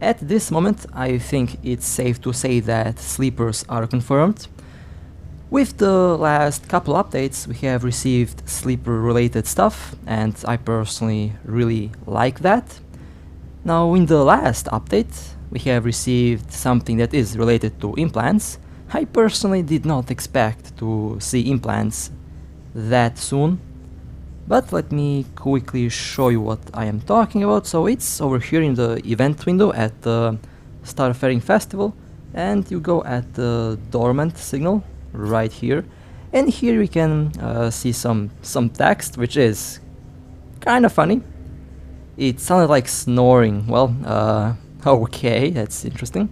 At this moment, I think it's safe to say that sleepers are confirmed. With the last couple updates, we have received sleeper-related stuff, and I personally really like that. Now, in the last update, we have received something that is related to implants. I personally did not expect to see implants that soon, but let me quickly show you what I am talking about. So it's over here in the event window at the Starfaring Festival, and you go at the dormant signal right here, and here we can see some text, which is kind of funny. It sounded like snoring. Well, okay, that's interesting.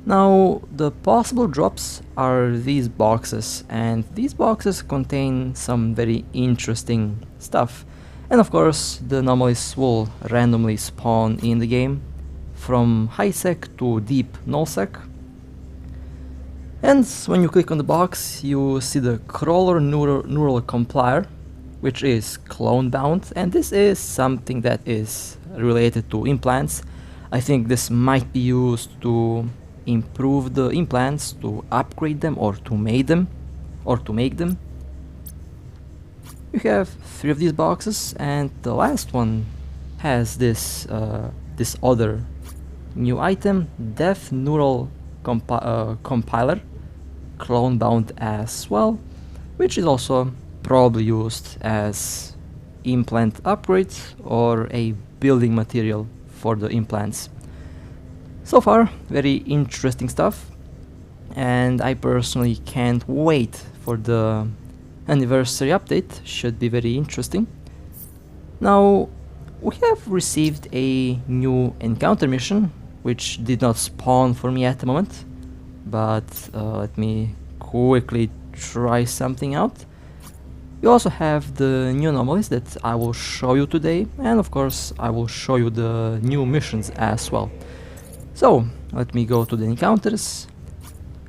Now, the possible drops are these boxes, and these boxes contain some very interesting stuff. And of course, the anomalies will randomly spawn in the game, from high sec to deep nullsec. And when you click on the box, you see the crawler neural compiler, which is clone bound, and this is something that is related to implants. I think this might be used to improve the implants, to upgrade them, or to make them. You have 3 of these boxes, and the last one has this this other new item, Deaf Neural Compiler, clone bound as well, which is also probably used as implant upgrade or a building material for the implants. So far, very interesting stuff, and I personally can't wait for the anniversary update. Should be very interesting. Now, we have received a new encounter mission, which did not spawn for me at the moment, but let me quickly try something out. You also have the new anomalies that I will show you today, and of course I will show you the new missions as well. So, let me go to the encounters.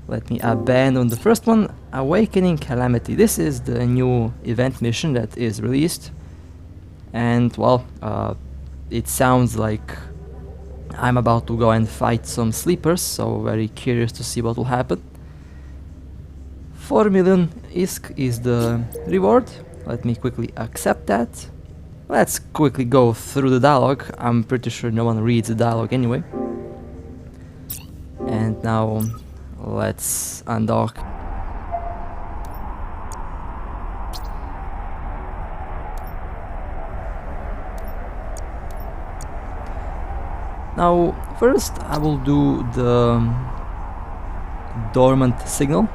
Let me abandon the first one, Awakening Calamity. This is the new event mission that is released, and well, it sounds like I'm about to go and fight some sleepers, so very curious to see what will happen. 4 million ISK is the reward. Let me quickly accept that. Let's quickly go through the dialogue. I'm pretty sure no one reads the dialogue anyway. And now let's undock. Now, first I will do the dormant signal,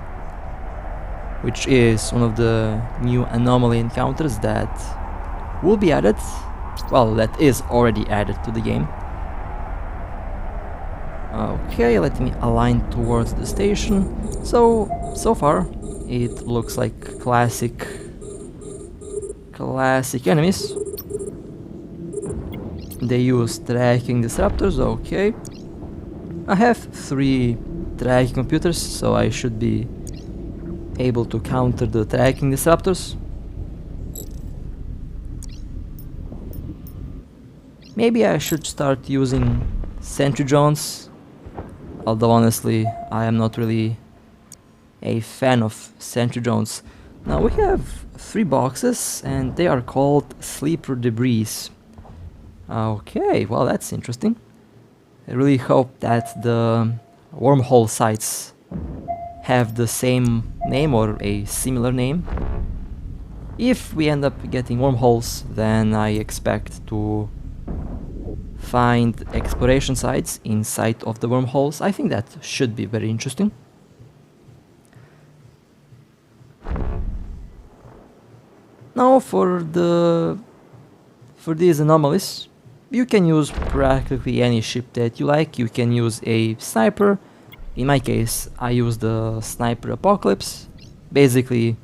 which is one of the new anomaly encounters that will be added, well, that is already added to the game. Okay, let me align towards the station. So far it looks like classic enemies. They use tracking disruptors. Okay, I have 3 tracking computers, so I should be able to counter the tracking disruptors. Maybe I should start using sentry drones, although honestly I am not really a fan of sentry drones. Now we have 3 boxes, and they are called sleeper debris. Okay, well, that's interesting. I really hope that the wormhole sites have the same name or a similar name. If we end up getting wormholes, then I expect to find exploration sites inside of the wormholes. I think that should be very interesting. Now for these anomalies, you can use practically any ship that you like. You can use a sniper. In my case, I use the Sniper Apocalypse, basically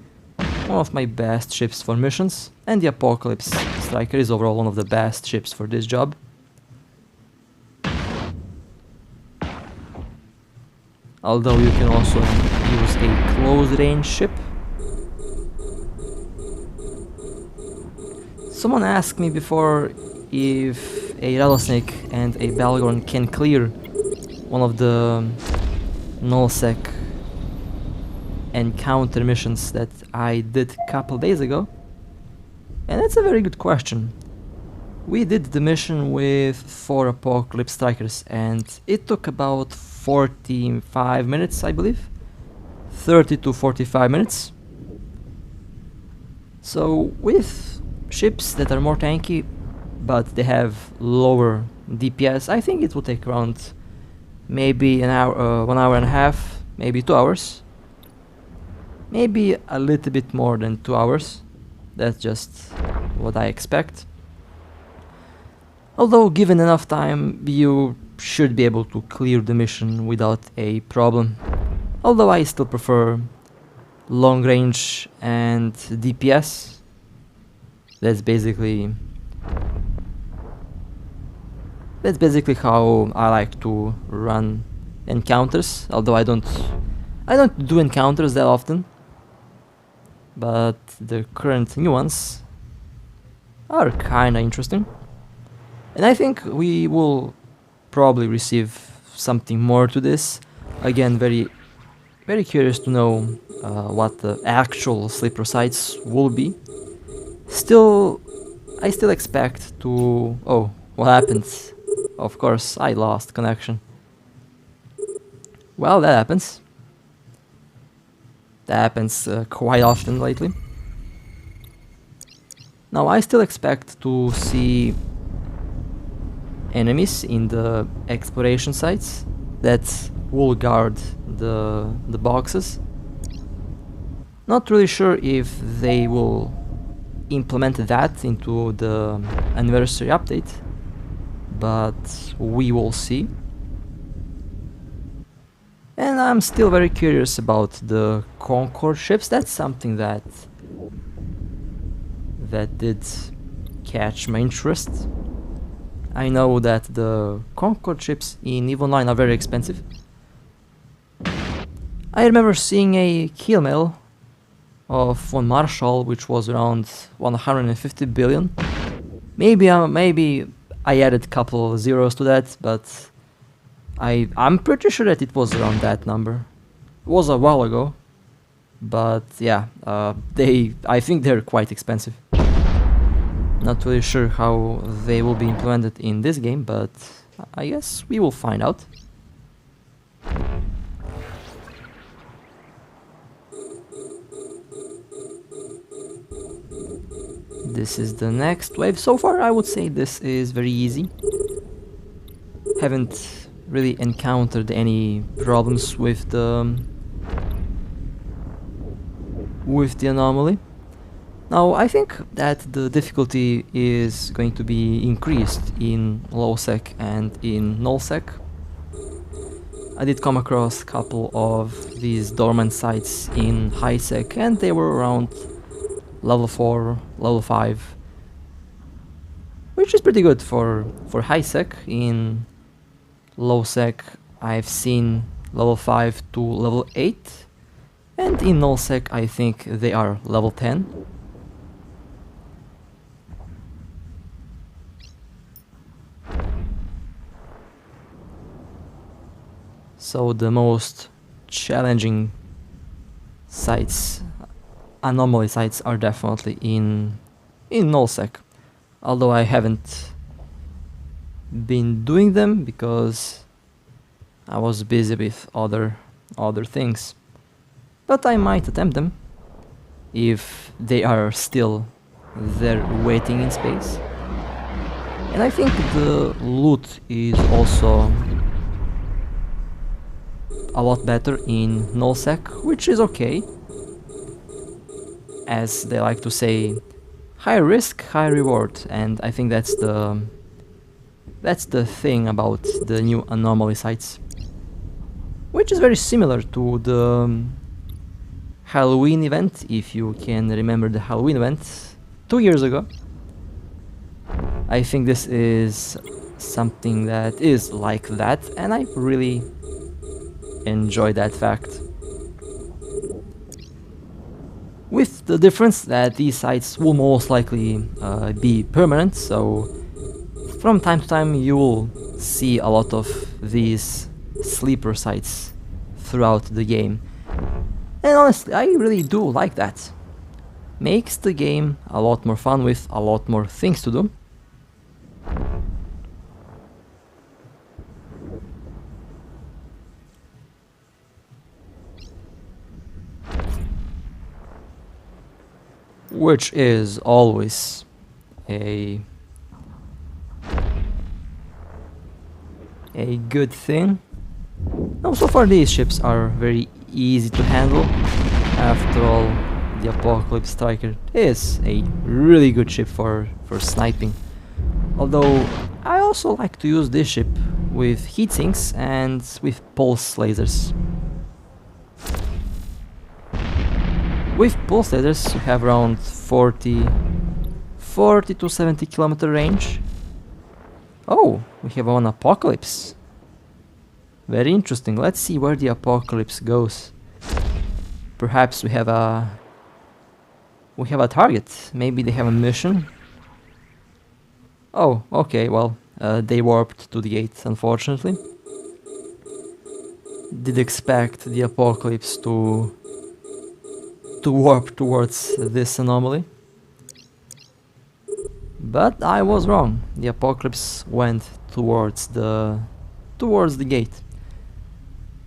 one of my best ships for missions, and the Apocalypse Striker is overall one of the best ships for this job. Although you can also use a close-range ship. Someone asked me before if a rattlesnake and a Balgorn can clear one of the nullsec encounter missions that I did a couple days ago? And it's a very good question. We did the mission with 4 Apocalypse Strikers and it took about 45 minutes, I believe. 30 to 45 minutes. So with ships that are more tanky but they have lower DPS, I think it will take around maybe an hour, 1 hour and a half, maybe 2 hours. Maybe a little bit more than 2 hours. That's just what I expect. Although given enough time, you should be able to clear the mission without a problem. Although I still prefer long range and DPS. That's basically how I like to run encounters. Although I don't do encounters that often. But the current new ones are kinda interesting. And I think we will probably receive something more to this. Again, very curious to know what the actual sleeper sites will be. I still expect to... Oh, what happens? Of course, I lost connection. Well, that happens. That happens quite often lately. Now, I still expect to see enemies in the exploration sites that will guard the boxes. Not really sure if they will implement that into the anniversary update, but we will see. And I'm still very curious about the Concord ships. That's something that did catch my interest. I know that the Concord ships in EVE Online are very expensive. I remember seeing a kill mail of one Marshall which was around 150 billion. Maybe I added a couple zeros to that, but I'm pretty sure that it was around that number. It was a while ago, but yeah, I think they're quite expensive. Not really sure how they will be implemented in this game, but I guess we will find out. This is the next wave. So far I would say this is very easy. Haven't really encountered any problems with the anomaly. Now I think that the difficulty is going to be increased in low sec and in nullsec. I did come across a couple of these dormant sites in high sec and they were around level 4, level 5, which is pretty good for high sec. In low sec I've seen level 5 to level 8, and in null sec I think they are level 10. So the most challenging sites, anomaly sites, are definitely in nullsec. Although I haven't been doing them because I was busy with other things. But I might attempt them if they are still there waiting in space. And I think the loot is also a lot better in nullsec, which is okay. As they like to say, high risk, high reward, and I think that's the thing about the new anomaly sites, which is very similar to the Halloween event, if you can remember the Halloween event 2 years ago. I think this is something that is like that, and I really enjoy that fact. With the difference that these sites will most likely be permanent, so from time to time you will see a lot of these sleeper sites throughout the game. And honestly, I really do like that. Makes the game a lot more fun with a lot more things to do. Which is always a good thing. Now, so far these ships are very easy to handle. After all, the Apocalypse Striker is a really good ship for sniping. Although, I also like to use this ship with heatsinks and with pulse lasers. With pulse lasers, you have around 40 to 70 kilometer range. Oh, we have one Apocalypse. Very interesting. Let's see where the Apocalypse goes. Perhaps we have a target. Maybe they have a mission. Oh, okay. Well, they warped to the gate, unfortunately. Did expect the Apocalypse to warp towards this anomaly. But I was wrong. The Apocalypse went towards the gate.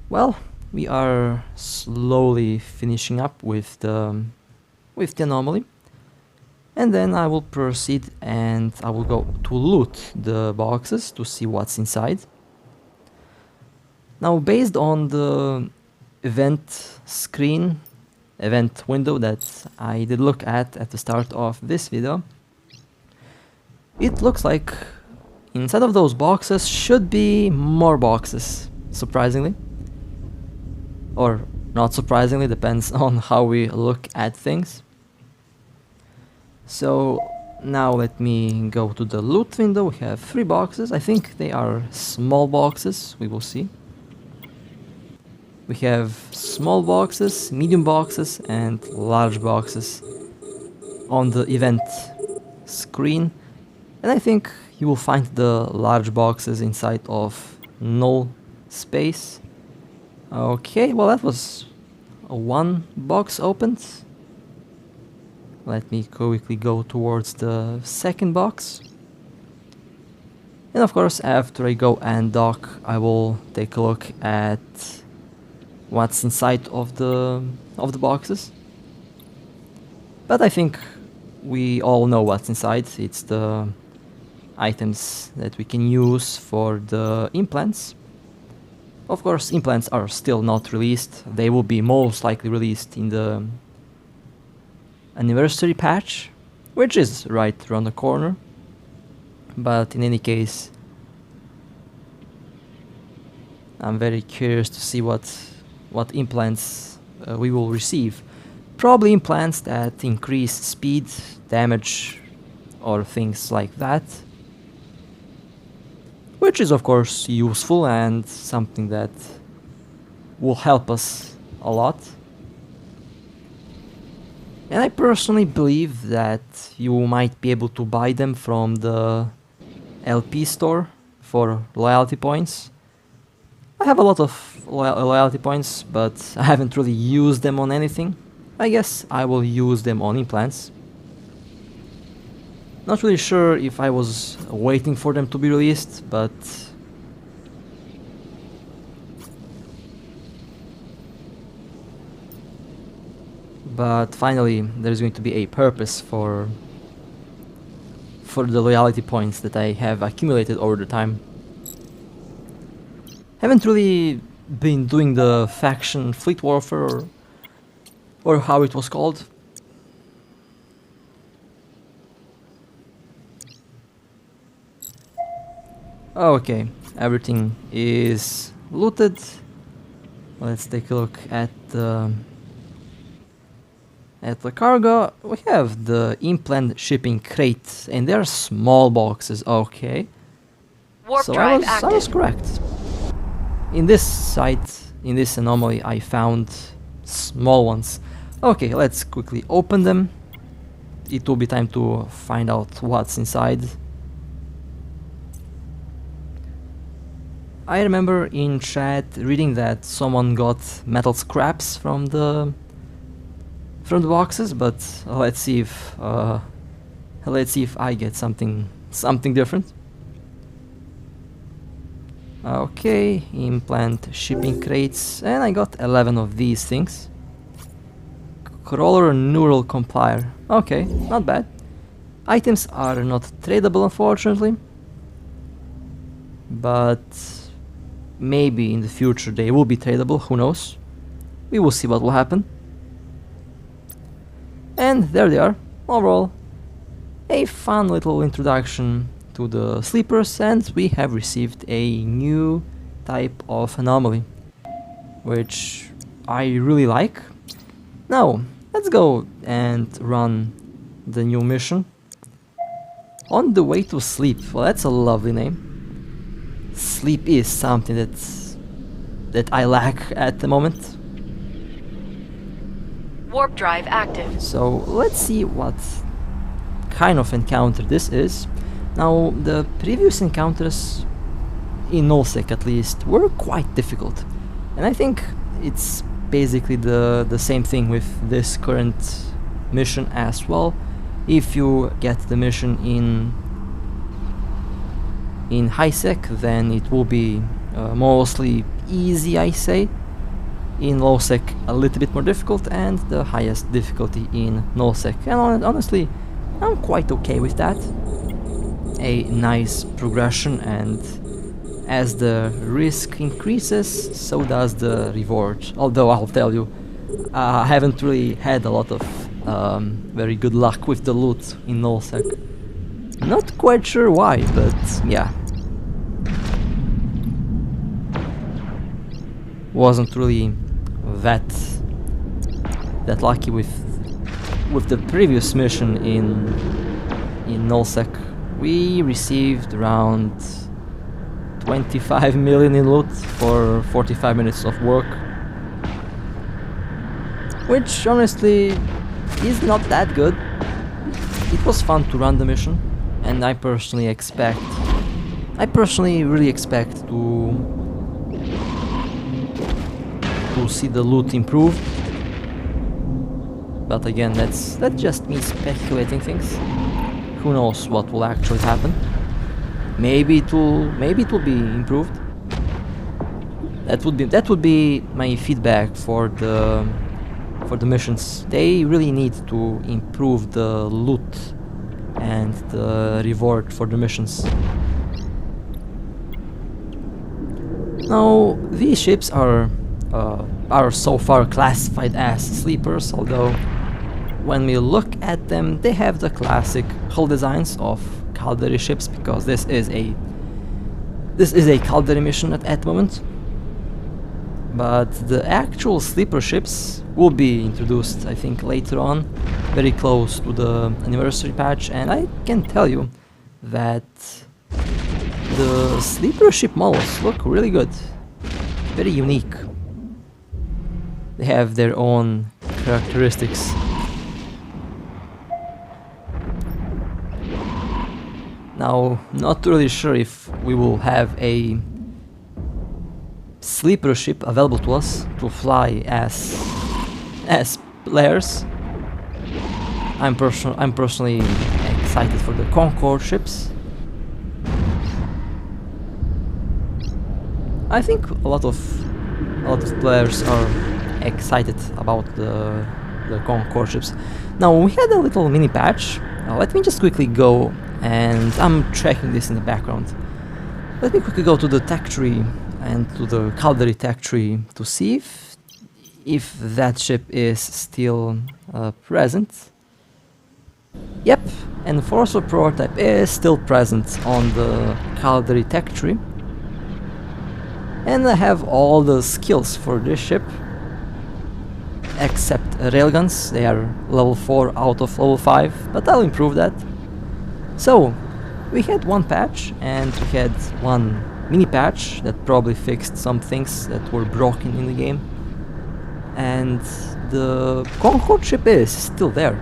Well, we are slowly finishing up with the anomaly. And then I will proceed and I will go to loot the boxes to see what's inside. Now, based on the event window that I did look at the start of this video, it looks like inside of those boxes should be more boxes, surprisingly. Or not surprisingly, depends on how we look at things. So now let me go to the loot window. We have 3 boxes. I think they are small boxes, we will see. We have small boxes, medium boxes and large boxes on the event screen. And I think you will find the large boxes inside of null space. Okay, well that was one box opened. Let me quickly go towards the second box. And of course, after I go and dock, I will take a look at what's inside of the boxes. But I think we all know what's inside. It's the items that we can use for the implants. Of course, implants are still not released. They will be most likely released in the anniversary patch, which is right around the corner. But in any case, I'm very curious to see what implants we will receive. Probably implants that increase speed, damage, or things like that. Which is of course useful and something that will help us a lot. And I personally believe that you might be able to buy them from the LP store for loyalty points. I have a lot of loyalty points, but I haven't really used them on anything. I guess I will use them on implants. Not really sure if I was waiting for them to be released, but finally there's going to be a purpose for the loyalty points that I have accumulated over the time. Haven't really been doing the faction fleet warfare or how it was called. Okay, everything is looted. Let's take a look at the cargo. We have the implant shipping crate, and they are small boxes. Okay, warp so drive I was correct. In this site, in this anomaly, I found small ones. Okay, let's quickly open them. It will be time to find out what's inside. I remember in chat reading that someone got metal scraps from the boxes, but let's see if I get something different. Okay, implant shipping crates, and I got 11 of these things. Crawler neural compiler. Okay, not bad. Items are not tradable, unfortunately, but maybe in the future they will be tradable, who knows. We will see what will happen. And there they are. Overall, a fun little introduction to the sleepers, and we have received a new type of anomaly, which I really like. Now, let's go and run the new mission. On the way to sleep. Well, that's a lovely name. Sleep is something that I lack at the moment. Warp drive active. So let's see what kind of encounter this is. Now, the previous encounters, in nullsec at least, were quite difficult. And I think it's basically the same thing with this current mission as well. If you get the mission in high sec, then it will be mostly easy, I say. In low sec, a little bit more difficult, and the highest difficulty in null sec. And honestly, I'm quite okay with that. A nice progression, and as the risk increases, so does the reward. Although I'll tell you, I haven't really had a lot of very good luck with the loot in nullsec. Not quite sure why, but yeah. Wasn't really that lucky with the previous mission in nullsec. We received around 25 million in loot for 45 minutes of work, which honestly is not that good. It was fun to run the mission, and I personally really expect to see the loot improve. But again, that's just me speculating things. Who knows what will actually happen? Maybe it will be improved. That would be my feedback for the missions. They really need to improve the loot and the reward for the missions. Now, these ships are so far classified as sleepers, although when we look at them, they have the classic hull designs of Caldari ships, because this is a Caldari mission at the moment. But the actual sleeper ships will be introduced, I think, later on, very close to the anniversary patch, and I can tell you that the sleeper ship models look really good, very unique. They have their own characteristics. Now, not really sure if we will have a sleeper ship available to us to fly as players. I'm personally excited for the Concord ships. I think a lot of players are excited about the Concord ships. Now, we had a little mini patch. Let me just quickly go, and I'm tracking this in the background. Let me quickly go to the tech tree and to the Caldari tech tree to see if that ship is still present. Yep, Enforcer prototype is still present on the Caldari tech tree. And I have all the skills for this ship, except railguns. They are level 4 out of level 5, but I'll improve that. So, we had one patch, and we had one mini patch that probably fixed some things that were broken in the game. And the Concord ship is still there.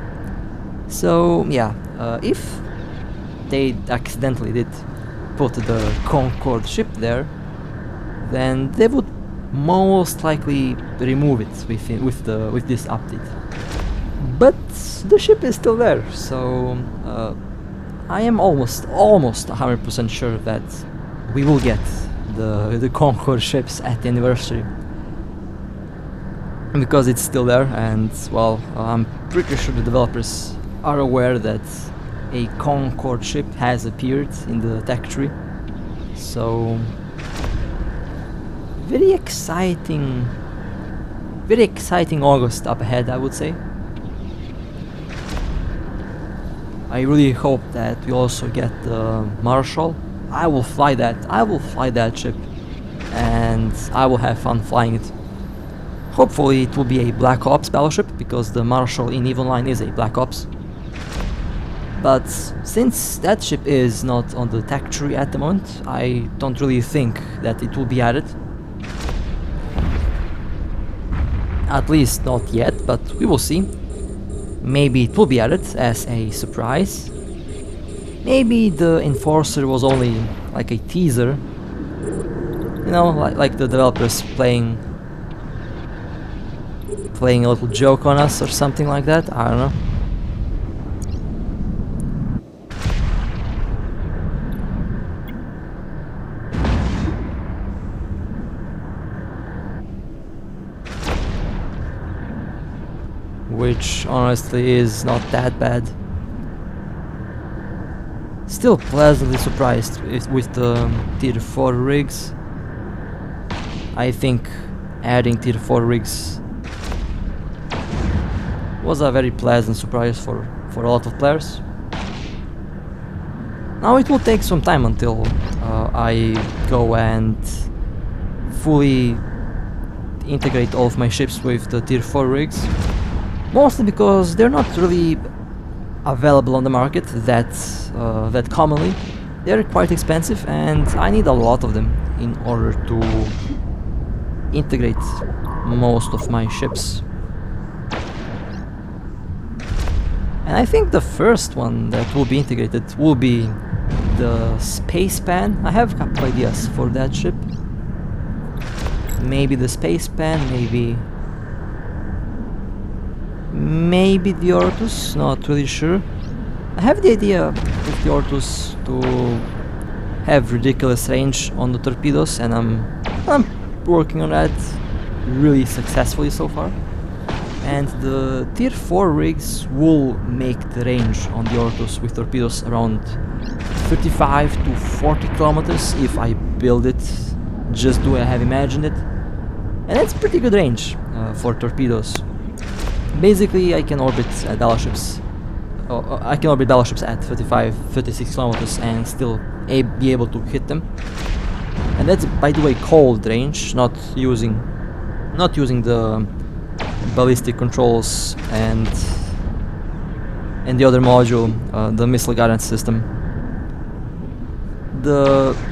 So, yeah, if they accidentally did put the Concord ship there, then they would most likely remove it with this update. But the ship is still there, so I am almost 100% sure that we will get the Concord ships at the anniversary, because it's still there. And well, I'm pretty sure the developers are aware that a Concord ship has appeared in the tech tree, so very exciting August up ahead, I would say. I really hope that we also get the Marshall. I will fly that ship, and I will have fun flying it. Hopefully it will be a Black Ops battleship, because the Marshall in EVE Online is a Black Ops. But since that ship is not on the tech tree at the moment, I don't really think that it will be added. At least not yet, but we will see. Maybe it will be added as a surprise. Maybe the Enforcer was only like a teaser. You know, like the developers playing a little joke on us or something like that. I don't know. Which honestly is not that bad. Still pleasantly surprised with the tier 4 rigs. I think adding tier 4 rigs was a very pleasant surprise for a lot of players. Now it will take some time until I go and fully integrate all of my ships with the tier 4 rigs. Mostly because they're not really available on the market that commonly. They're quite expensive, and I need a lot of them in order to integrate most of my ships. And I think the first one that will be integrated will be the Space Pan. I have a couple ideas for that ship. Maybe the Space Pan, maybe the Ortus, not really sure. I have the idea with the Ortus to have ridiculous range on the torpedoes, and I'm working on that really successfully so far. And the tier 4 rigs will make the range on the Ortus with torpedoes around 35 to 40 kilometers if I build it just the way I have imagined it. And that's pretty good range for torpedoes. Basically, I can orbit battleships. I can orbit battleships at 35, 36 kilometers and still be able to hit them. And that's, by the way, cold range, not using the ballistic controls and the other module, the missile guidance system.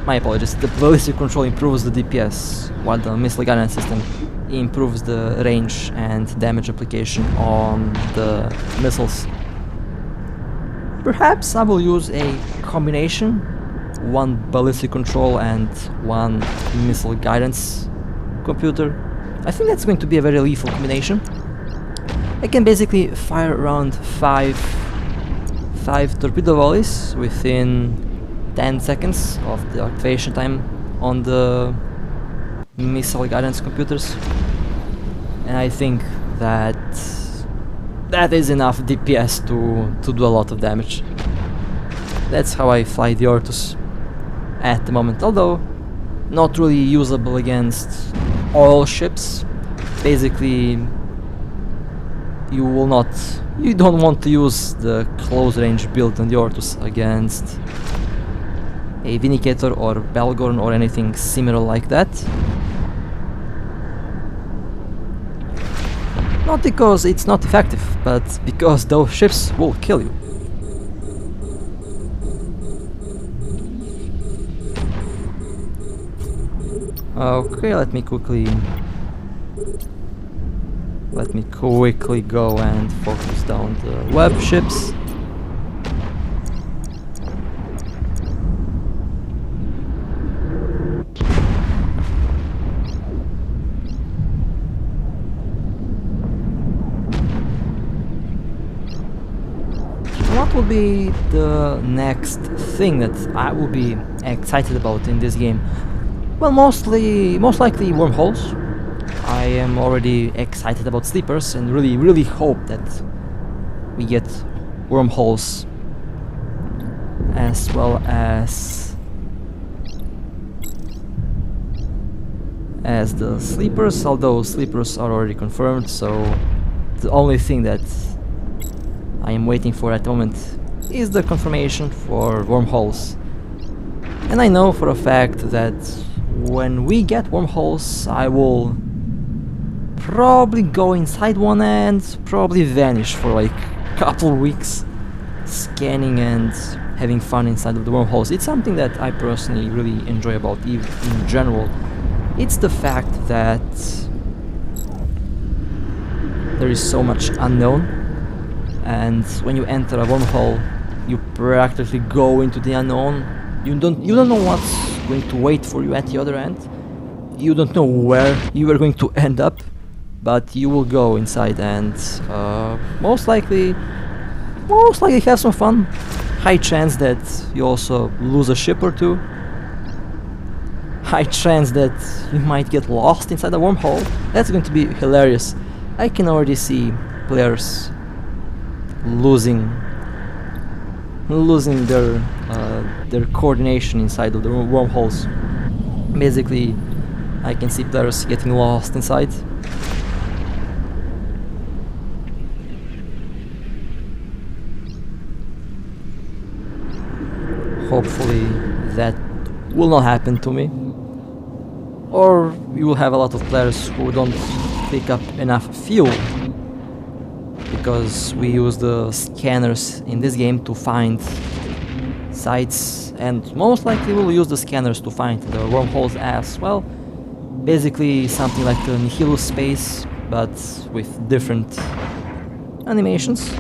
My apologies. The ballistic control improves the DPS, while the missile guidance system improves the range and damage application on the missiles. Perhaps I will use a combination, one ballistic control and one missile guidance computer. I think that's going to be a very lethal combination. I can basically fire around 5 torpedo volleys within 10 seconds of the activation time on the missile guidance computers, and I think that is enough DPS to do a lot of damage. That's how I fly the Ortus at the moment, although not really usable against all ships. Basically, you don't want to use the close range build on the Ortus against a Vindicator or Belgorn or anything similar like that. Not because it's not effective, but because those ships will kill you. Okay, let me quickly go and focus down the web ships. will be the next thing that I will be excited about in this game? Well, most likely wormholes. I am already excited about sleepers and really hope that we get wormholes as well as the sleepers, although sleepers are already confirmed, so the only thing that I am waiting for at the moment is the confirmation for wormholes. And I know for a fact that when we get wormholes, I will probably go inside one and probably vanish for like a couple weeks, scanning and having fun inside of the wormholes. It's something that I personally really enjoy about EVE in general. It's the fact that there is so much unknown, and when you enter a wormhole, you practically go into the unknown. You don't know what's going to wait for you at the other end. You don't know where you are going to end up, but you will go inside and most likely have some fun. High chance that you also lose a ship or two. High chance that you might get lost inside a wormhole. That's going to be hilarious. I can already see players losing their coordination inside of the wormholes. Basically, I can see players getting lost inside. Hopefully that will not happen to me. Or you will have a lot of players who don't pick up enough fuel, because we use the scanners in this game to find sites, and most likely we'll use the scanners to find the wormholes as well. Basically something like the Nihilus space, but with different animations.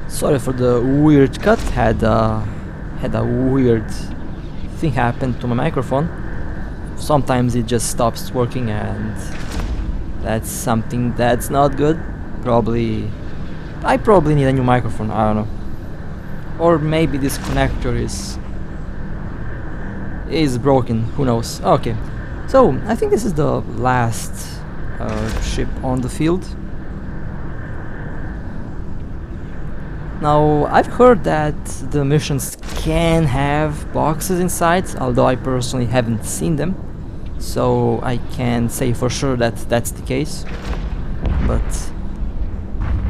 Sorry for the weird cut, had a weird thing happen to my microphone. Sometimes it just stops working, and that's something that's not good. I probably need a new microphone, I don't know. Or maybe this connector is broken, who knows. Okay, so I think this is the last ship on the field. Now, I've heard that the missions can have boxes inside, although I personally haven't seen them, so I can't say for sure that that's the case. But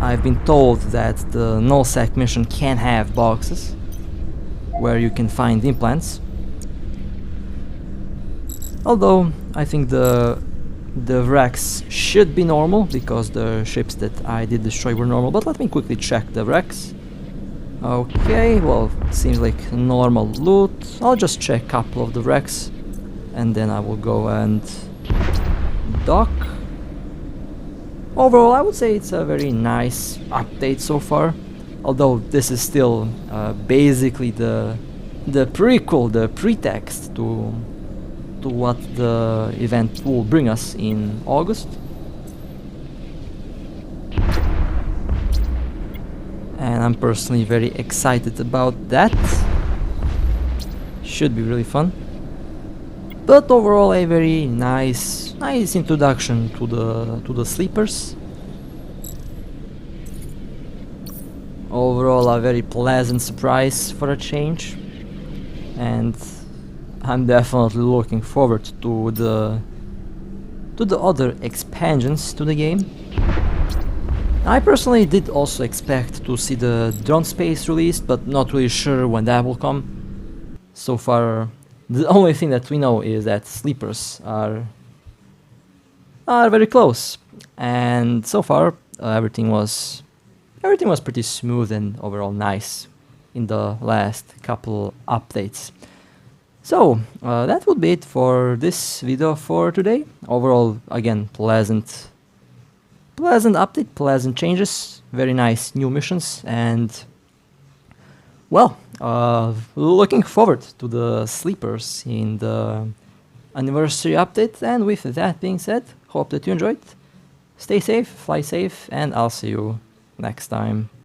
I've been told that the nullsec mission can have boxes where you can find implants. Although I think the wrecks should be normal, because the ships that I did destroy were normal, but let me quickly check the wrecks. Okay, well, seems like normal loot. I'll just check a couple of the wrecks and then I will go and dock. Overall, I would say it's a very nice update so far, although this is still basically the prequel, the pretext to what the event will bring us in August. And I'm personally very excited about that. Should be really fun. But overall, a very nice introduction to the sleepers. Overall, a very pleasant surprise for a change, and I'm definitely looking forward to the other expansions to the game. I personally did also expect to see the drone space released, but not really sure when that will come. So far, the only thing that we know is that sleepers are very close, and so far everything was pretty smooth and overall nice. in the last couple updates. So that would be it for this video for today. Overall, again, pleasant update, pleasant changes, very nice new missions, and well, looking forward to the sleepers in the anniversary update. And with that being said, hope that you enjoyed. Stay safe, fly safe, and I'll see you next time.